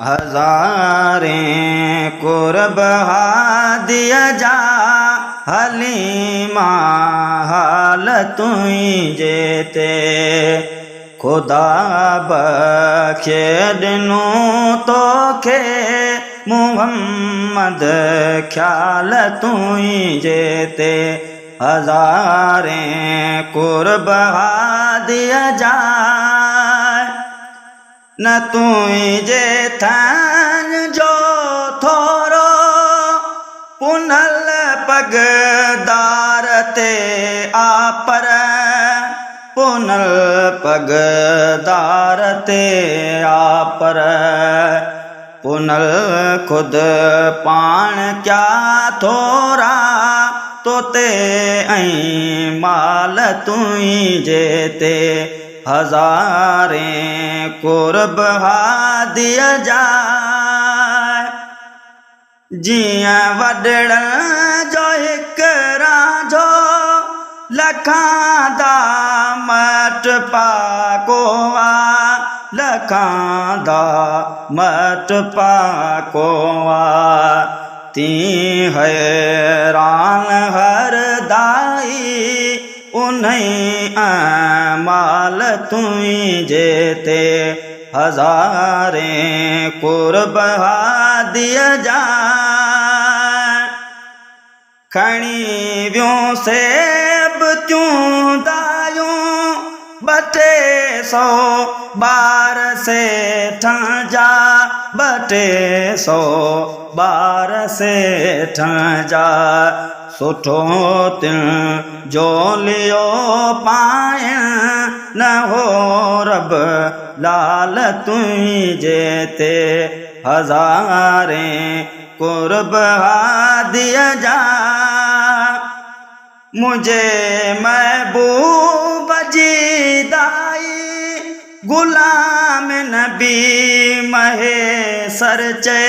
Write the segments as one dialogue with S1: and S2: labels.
S1: हजारें कुर्ब दिया जा हलीमा हाल तुई जेते खुदा बख्शे दिनू तो खे मुहम्मद ख्याल तुई जेते हजारें कुर्ब दिया जा न तुई जे थान जो थोरो पुनल पगदार ते आपर पुनल पगदार ते आपर पुनल खुद पाण क्या थोरा तोते ऐं माल तुई जेते हजारें कुर्ब दिया जाए जियां वडड़न जो हिक रांझो लखां दा मट पाको आ लखां दा मट पाको आ ती हैरान हर दाई उन्हें माल तुई जेते हजारें कुर्ब दिया जा खणी व्यो सेब त्यूं दायूं बटे सौ बार से ठंजा बटे सौ बार से ठंजा सुठो तिल जो लियो पायण न हो रब लाल तुई जेते हजारें कुर्ब दिया जा मुझे महबूब जी दाई गुलाम नबी महे सर चे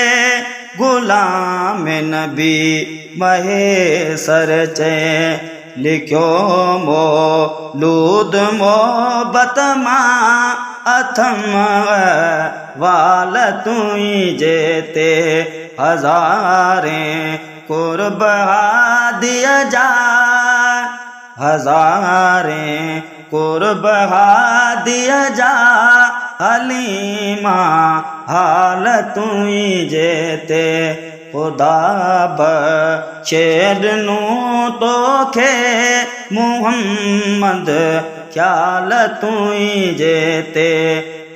S1: गुलाम नबी महे सर चे लिखो मौलूद मोहब्बत मां अथम वाल तुई जेते हजारें कुर्ब दिया जा हजारें कुर्ब दिया जा हलीमा हाल तुई जेते खुदा बख्शे दिनू तो खे मुहम्मद ख्याल तुई जेते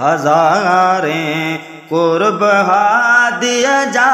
S1: हजारें कुर्ब दिया जा।